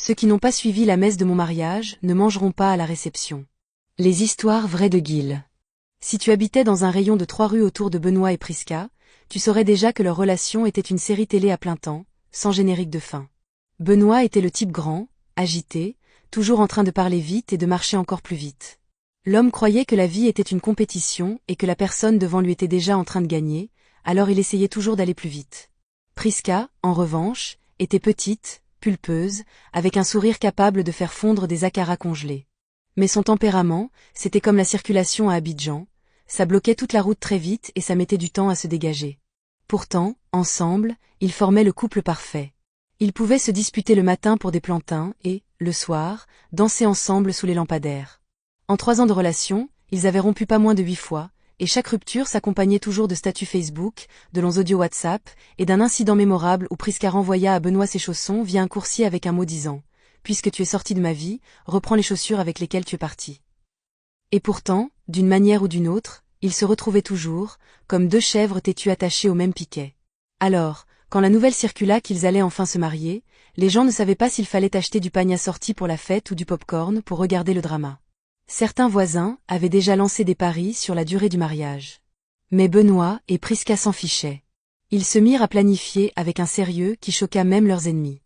Ceux qui n'ont pas suivi la messe de mon mariage ne mangeront pas à la réception. Les histoires vraies de Gil. Si tu habitais dans un rayon de 3 rues autour de Benoît et Prisca, tu saurais déjà que leur relation était une série télé à plein temps, sans générique de fin. Benoît était le type grand, agité, toujours en train de parler vite et de marcher encore plus vite. L'homme croyait que la vie était une compétition et que la personne devant lui était déjà en train de gagner, alors il essayait toujours d'aller plus vite. Prisca, en revanche, était petite, pulpeuse, avec un sourire capable de faire fondre des acaras congelés. Mais son tempérament, c'était comme la circulation à Abidjan, ça bloquait toute la route très vite et ça mettait du temps à se dégager. Pourtant, ensemble, ils formaient le couple parfait. Ils pouvaient se disputer le matin pour des plantains et, le soir, danser ensemble sous les lampadaires. En 3 ans de relation, ils avaient rompu pas moins de 8 fois, et chaque rupture s'accompagnait toujours de statuts Facebook, de longs audios WhatsApp, et d'un incident mémorable où Prisca renvoya à Benoît ses chaussons via un coursier avec un mot disant « Puisque tu es sorti de ma vie, reprends les chaussures avec lesquelles tu es parti ». Et pourtant, d'une manière ou d'une autre, ils se retrouvaient toujours, comme 2 chèvres têtues attachées au même piquet. Alors, quand la nouvelle circula qu'ils allaient enfin se marier, les gens ne savaient pas s'il fallait acheter du pagne assorti pour la fête ou du pop-corn pour regarder le drama. Certains voisins avaient déjà lancé des paris sur la durée du mariage. Mais Benoît et Prisca s'en fichaient. Ils se mirent à planifier avec un sérieux qui choqua même leurs ennemis.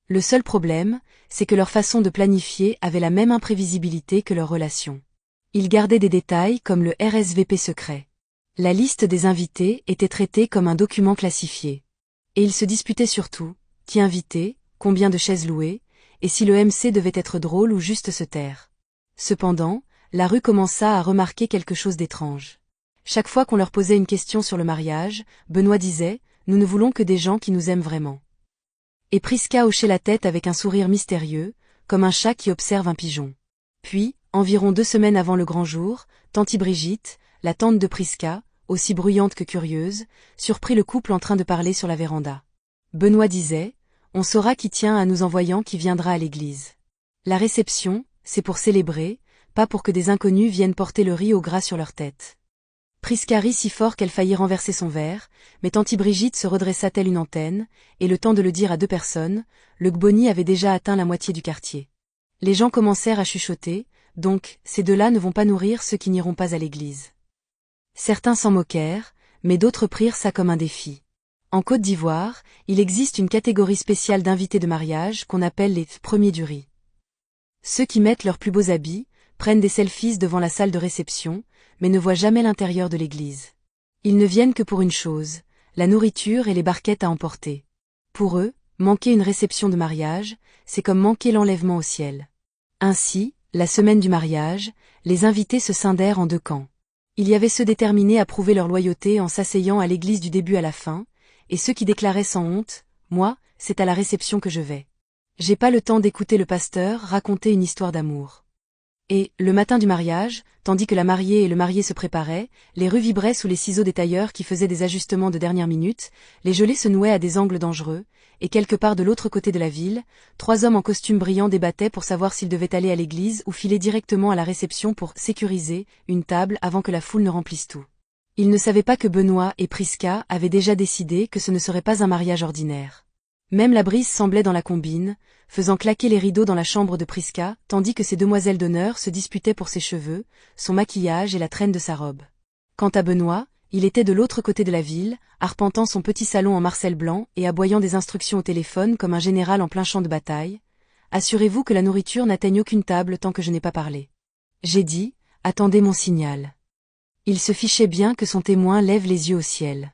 Le seul problème, c'est que leur façon de planifier avait la même imprévisibilité que leur relation. Ils gardaient des détails comme le RSVP secret. La liste des invités était traitée comme un document classifié. Et ils se disputaient surtout, qui invité, combien de chaises louées, et si le MC devait être drôle ou juste se taire. Cependant, la rue commença à remarquer quelque chose d'étrange. Chaque fois qu'on leur posait une question sur le mariage, Benoît disait « Nous ne voulons que des gens qui nous aiment vraiment ». Et Prisca hochait la tête avec un sourire mystérieux, comme un chat qui observe un pigeon. Puis, environ 2 semaines avant le grand jour, tanti Brigitte, la tante de Prisca, aussi bruyante que curieuse, surprit le couple en train de parler sur la véranda. Benoît disait « On saura qui tient à nous en voyant qui viendra à l'église. La réception, c'est pour célébrer, pas pour que des inconnus viennent porter le riz au gras sur leur tête. » Prisca rit si fort qu'elle faillit renverser son verre, mais tanti Brigitte se redressa telle une antenne, et le temps de le dire à 2 personnes, le gboni avait déjà atteint la moitié du quartier. Les gens commencèrent à chuchoter, donc, ces 2-là ne vont pas nourrir ceux qui n'iront pas à l'église. Certains s'en moquèrent, mais d'autres prirent ça comme un défi. En Côte d'Ivoire, il existe une catégorie spéciale d'invités de mariage qu'on appelle les premiers du riz. Ceux qui mettent leurs plus beaux habits, prennent des selfies devant la salle de réception, mais ne voient jamais l'intérieur de l'église. Ils ne viennent que pour une chose, la nourriture et les barquettes à emporter. Pour eux, manquer une réception de mariage, c'est comme manquer l'enlèvement au ciel. Ainsi, la semaine du mariage, les invités se scindèrent en 2 camps. Il y avait ceux déterminés à prouver leur loyauté en s'asseyant à l'église du début à la fin, et ceux qui déclaraient sans honte « Moi, c'est à la réception que je vais. J'ai pas le temps d'écouter le pasteur raconter une histoire d'amour. » Et, le matin du mariage, tandis que la mariée et le marié se préparaient, les rues vibraient sous les ciseaux des tailleurs qui faisaient des ajustements de dernière minute, les gelées se nouaient à des angles dangereux, et quelque part de l'autre côté de la ville, 3 hommes en costume brillant débattaient pour savoir s'ils devaient aller à l'église ou filer directement à la réception pour sécuriser une table avant que la foule ne remplisse tout. Ils ne savaient pas que Benoît et Prisca avaient déjà décidé que ce ne serait pas un mariage ordinaire. Même la brise semblait dans la combine, faisant claquer les rideaux dans la chambre de Prisca, tandis que ses demoiselles d'honneur se disputaient pour ses cheveux, son maquillage et la traîne de sa robe. Quant à Benoît, il était de l'autre côté de la ville, arpentant son petit salon en marcel blanc et aboyant des instructions au téléphone comme un général en plein champ de bataille. « Assurez-vous que la nourriture n'atteigne aucune table tant que je n'ai pas parlé. J'ai dit, attendez mon signal. » Il se fichait bien que son témoin lève les yeux au ciel.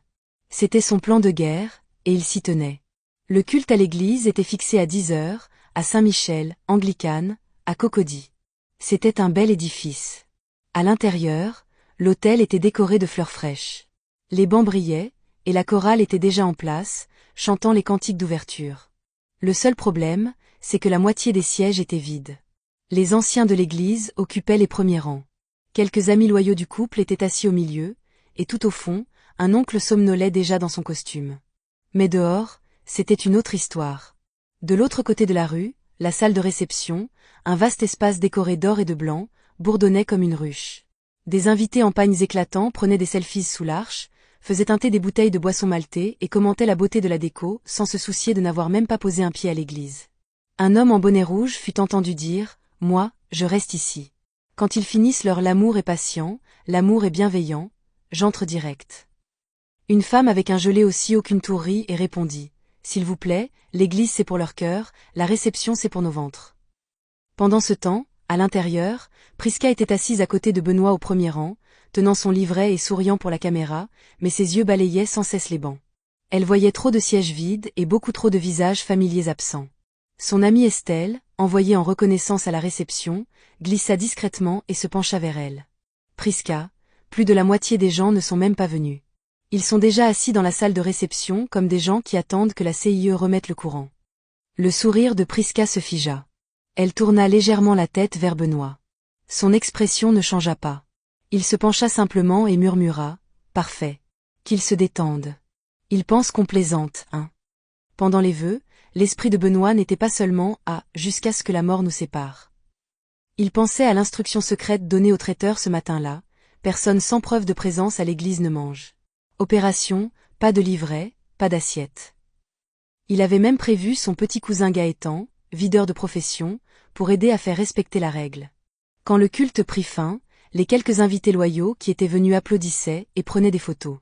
C'était son plan de guerre, et il s'y tenait. Le culte à l'église était fixé à 10 heures, à Saint-Michel, anglicane, à Cocody. C'était un bel édifice. À l'intérieur, l'autel était décoré de fleurs fraîches. Les bancs brillaient, et la chorale était déjà en place, chantant les cantiques d'ouverture. Le seul problème, c'est que la moitié des sièges étaient vides. Les anciens de l'église occupaient les premiers rangs. Quelques amis loyaux du couple étaient assis au milieu, et tout au fond, un oncle somnolait déjà dans son costume. Mais dehors, c'était une autre histoire. De l'autre côté de la rue, la salle de réception, un vaste espace décoré d'or et de blanc, bourdonnait comme une ruche. Des invités en pagnes éclatants prenaient des selfies sous l'arche, faisaient teinter des bouteilles de boisson maltais et commentaient la beauté de la déco sans se soucier de n'avoir même pas posé un pied à l'église. Un homme en bonnet rouge fut entendu dire « Moi, je reste ici. Quand ils finissent l'amour est patient, l'amour est bienveillant, j'entre direct. » Une femme avec un gelé aussi aucune tour rit et répondit « S'il vous plaît, l'église c'est pour leur cœur, la réception c'est pour nos ventres. » Pendant ce temps, à l'intérieur, Prisca était assise à côté de Benoît au premier rang, tenant son livret et souriant pour la caméra, mais ses yeux balayaient sans cesse les bancs. Elle voyait trop de sièges vides et beaucoup trop de visages familiers absents. Son amie Estelle, envoyée en reconnaissance à la réception, glissa discrètement et se pencha vers elle. Prisca, plus de la moitié des gens ne sont même pas venus. Ils sont déjà assis dans la salle de réception comme des gens qui attendent que la CIE remette le courant. Le sourire de Prisca se figea. Elle tourna légèrement la tête vers Benoît. Son expression ne changea pas. Il se pencha simplement et murmura « Parfait. Qu'ils se détendent. Ils pensent qu'on plaisante, hein ?» Pendant les vœux, l'esprit de Benoît n'était pas seulement à « jusqu'à ce que la mort nous sépare ». Il pensait à l'instruction secrète donnée au traiteur ce matin-là, personne sans preuve de présence à l'église ne mange. Opération, pas de livret, pas d'assiette. Il avait même prévu son petit cousin Gaëtan, videur de profession, pour aider à faire respecter la règle. Quand le culte prit fin, les quelques invités loyaux qui étaient venus applaudissaient et prenaient des photos.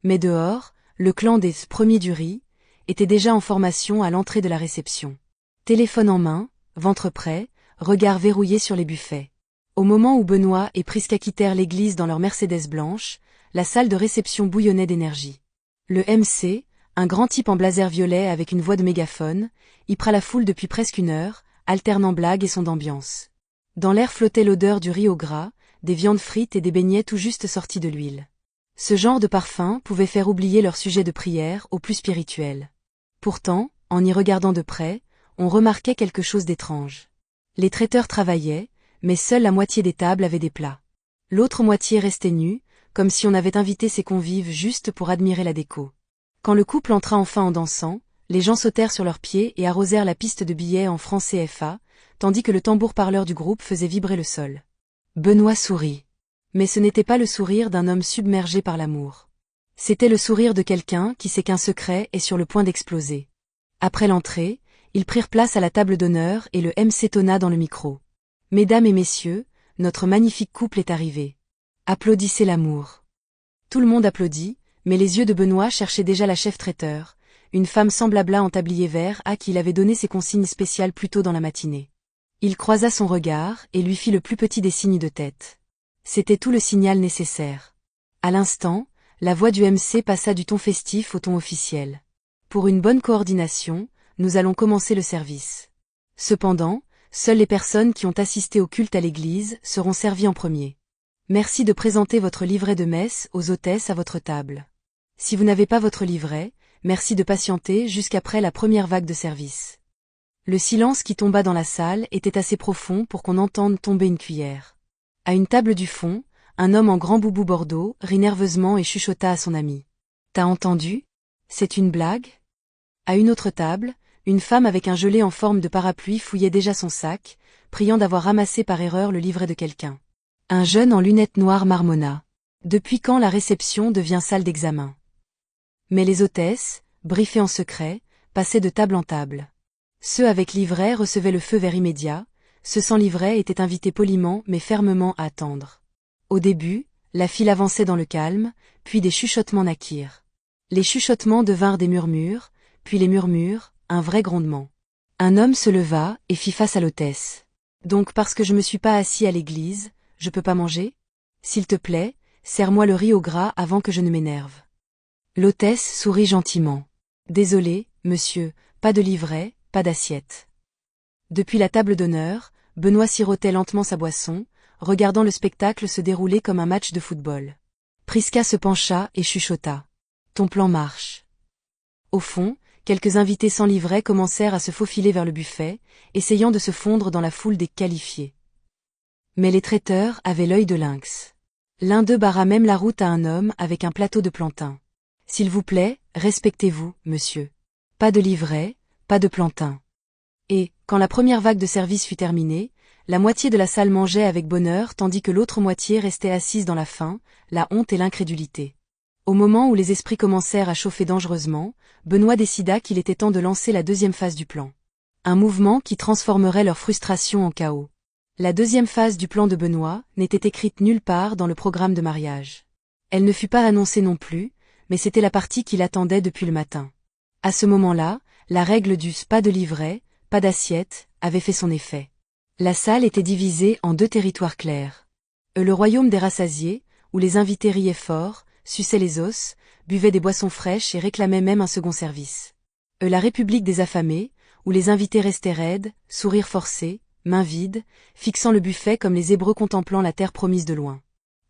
Mais dehors, le clan des premiers du riz était déjà en formation à l'entrée de la réception. Téléphone en main, ventre prêt, regard verrouillé sur les buffets. Au moment où Benoît et Prisca quittèrent l'église dans leur Mercedes blanche, la salle de réception bouillonnait d'énergie. Le MC, un grand type en blazer violet avec une voix de mégaphone, y prit la foule depuis presque une heure, alternant blagues et son d'ambiance. Dans l'air flottait l'odeur du riz au gras, des viandes frites et des beignets tout juste sortis de l'huile. Ce genre de parfum pouvait faire oublier leur sujet de prière au plus spirituel. Pourtant, en y regardant de près, on remarquait quelque chose d'étrange. Les traiteurs travaillaient, mais seule la moitié des tables avaient des plats. L'autre moitié restait nue, comme si on avait invité ses convives juste pour admirer la déco. Quand le couple entra enfin en dansant, les gens sautèrent sur leurs pieds et arrosèrent la piste de billets en francs CFA, tandis que le tambour-parleur du groupe faisait vibrer le sol. Benoît sourit. Mais ce n'était pas le sourire d'un homme submergé par l'amour. C'était le sourire de quelqu'un qui sait qu'un secret est sur le point d'exploser. Après l'entrée, ils prirent place à la table d'honneur et le MC tonna dans le micro. « Mesdames et messieurs, notre magnifique couple est arrivé. Applaudissez l'amour. » Tout le monde applaudit, mais les yeux de Benoît cherchaient déjà la chef traiteur, une femme semblable en tablier vert à qui il avait donné ses consignes spéciales plus tôt dans la matinée. Il croisa son regard et lui fit le plus petit des signes de tête. C'était tout le signal nécessaire. À l'instant, la voix du MC passa du ton festif au ton officiel. Pour une bonne coordination, nous allons commencer le service. Cependant, seules les personnes qui ont assisté au culte à l'église seront servies en premier. Merci de présenter votre livret de messe aux hôtesses à votre table. Si vous n'avez pas votre livret, merci de patienter jusqu'après la première vague de service. Le silence qui tomba dans la salle était assez profond pour qu'on entende tomber une cuillère. À une table du fond, un homme en grand boubou bordeaux rit nerveusement et chuchota à son ami. « T'as entendu ? C'est une blague ?» À une autre table, une femme avec un gelé en forme de parapluie fouillait déjà son sac, priant d'avoir ramassé par erreur le livret de quelqu'un. Un jeune en lunettes noires marmonna. Depuis quand la réception devient salle d'examen? Mais les hôtesses, briefées en secret, passaient de table en table. Ceux avec livret recevaient le feu vert immédiat, ceux sans livret étaient invités poliment mais fermement à attendre. Au début, la file avançait dans le calme, puis des chuchotements naquirent. Les chuchotements devinrent des murmures, puis les murmures, un vrai grondement. Un homme se leva et fit face à l'hôtesse. « Donc parce que je me suis pas assis à l'église, je peux pas manger? S'il te plaît, serre-moi le riz au gras avant que je ne m'énerve. » L'hôtesse sourit gentiment. « Désolé, monsieur, pas de livret, pas d'assiette. » Depuis la table d'honneur, Benoît sirotait lentement sa boisson, regardant le spectacle se dérouler comme un match de football. Prisca se pencha et chuchota. « Ton plan marche. » Au fond, quelques invités sans livret commencèrent à se faufiler vers le buffet, essayant de se fondre dans la foule des qualifiés. Mais les traiteurs avaient l'œil de lynx. L'un d'eux barra même la route à un homme avec un plateau de plantain. « S'il vous plaît, respectez-vous, monsieur. Pas de livret, pas de plantain. » Et, quand la première vague de service fut terminée, la moitié de la salle mangeait avec bonheur tandis que l'autre moitié restait assise dans la faim, la honte et l'incrédulité. Au moment où les esprits commencèrent à chauffer dangereusement, Benoît décida qu'il était temps de lancer la deuxième phase du plan. Un mouvement qui transformerait leur frustration en chaos. La deuxième phase du plan de Benoît n'était écrite nulle part dans le programme de mariage. Elle ne fut pas annoncée non plus, mais c'était la partie qu'il attendait depuis le matin. À ce moment-là, la règle du « pas de livret, pas d'assiette » avait fait son effet. La salle était divisée en deux territoires clairs. Le royaume des rassasiés, où les invités riaient fort, suçaient les os, buvaient des boissons fraîches et réclamaient même un second service. La république des affamés, où les invités restaient raides, sourires forcés, mains vides, fixant le buffet comme les Hébreux contemplant la terre promise de loin.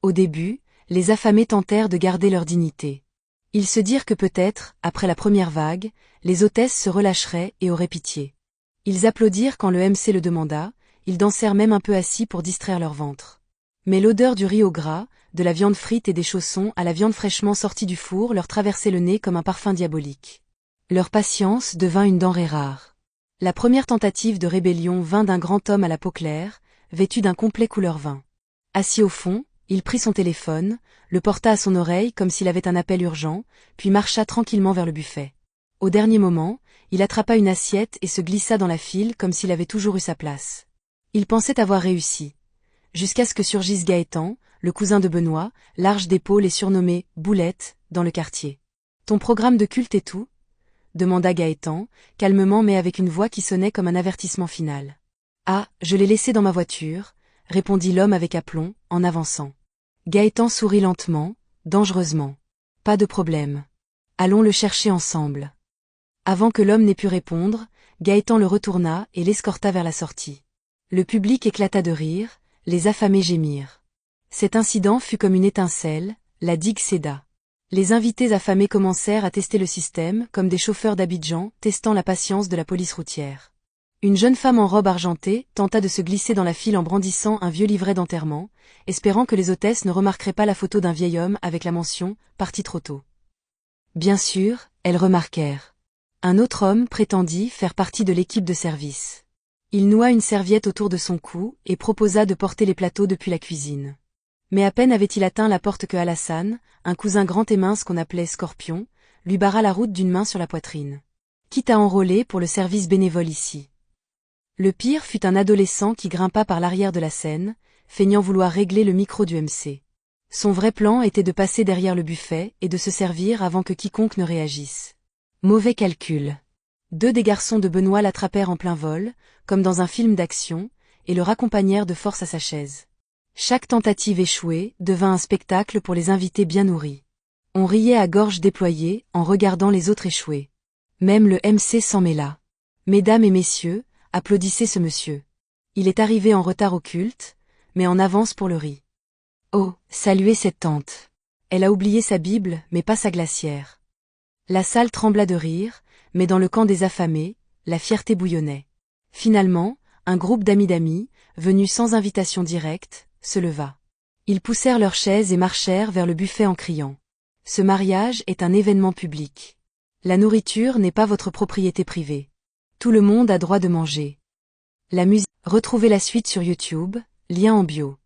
Au début, les affamés tentèrent de garder leur dignité. Ils se dirent que peut-être, après la première vague, les hôtesses se relâcheraient et auraient pitié. Ils applaudirent quand le MC le demanda, ils dansèrent même un peu assis pour distraire leur ventre. Mais l'odeur du riz au gras, de la viande frite et des chaussons à la viande fraîchement sortie du four leur traversait le nez comme un parfum diabolique. Leur patience devint une denrée rare. La première tentative de rébellion vint d'un grand homme à la peau claire, vêtu d'un complet couleur vin. Assis au fond, il prit son téléphone, le porta à son oreille comme s'il avait un appel urgent, puis marcha tranquillement vers le buffet. Au dernier moment, il attrapa une assiette et se glissa dans la file comme s'il avait toujours eu sa place. Il pensait avoir réussi. Jusqu'à ce que surgisse Gaëtan, le cousin de Benoît, large d'épaules et surnommé « Boulette » dans le quartier. « Ton programme de culte et tout ?» demanda Gaëtan, calmement mais avec une voix qui sonnait comme un avertissement final. « Ah, je l'ai laissé dans ma voiture », répondit l'homme avec aplomb, en avançant. Gaëtan sourit lentement, dangereusement. « Pas de problème. Allons le chercher ensemble. » Avant que l'homme n'ait pu répondre, Gaëtan le retourna et l'escorta vers la sortie. Le public éclata de rire, les affamés gémirent. Cet incident fut comme une étincelle, la digue céda. Les invités affamés commencèrent à tester le système, comme des chauffeurs d'Abidjan testant la patience de la police routière. Une jeune femme en robe argentée tenta de se glisser dans la file en brandissant un vieux livret d'enterrement, espérant que les hôtesses ne remarqueraient pas la photo d'un vieil homme avec la mention « parti trop tôt ». Bien sûr, elles remarquèrent. Un autre homme prétendit faire partie de l'équipe de service. Il noua une serviette autour de son cou et proposa de porter les plateaux depuis la cuisine. Mais à peine avait-il atteint la porte que Alassane, un cousin grand et mince qu'on appelait Scorpion, lui barra la route d'une main sur la poitrine. Quitte à enrôler pour le service bénévole ici. Le pire fut un adolescent qui grimpa par l'arrière de la scène, feignant vouloir régler le micro du MC. Son vrai plan était de passer derrière le buffet et de se servir avant que quiconque ne réagisse. Mauvais calcul. Deux des garçons de Benoît l'attrapèrent en plein vol, comme dans un film d'action, et le raccompagnèrent de force à sa chaise. Chaque tentative échouée devint un spectacle pour les invités bien nourris. On riait à gorge déployée en regardant les autres échouer. Même le MC s'en mêla. Mesdames et messieurs, applaudissez ce monsieur. Il est arrivé en retard au culte, mais en avance pour le riz. Oh, saluez cette tante. Elle a oublié sa Bible, mais pas sa glacière. La salle trembla de rire, mais dans le camp des affamés, la fierté bouillonnait. Finalement, un groupe d'amis, venus sans invitation directe, se leva. Ils poussèrent leurs chaises et marchèrent vers le buffet en criant. Ce mariage est un événement public. La nourriture n'est pas votre propriété privée. Tout le monde a droit de manger. La musique. Retrouvez la suite sur YouTube, lien en bio.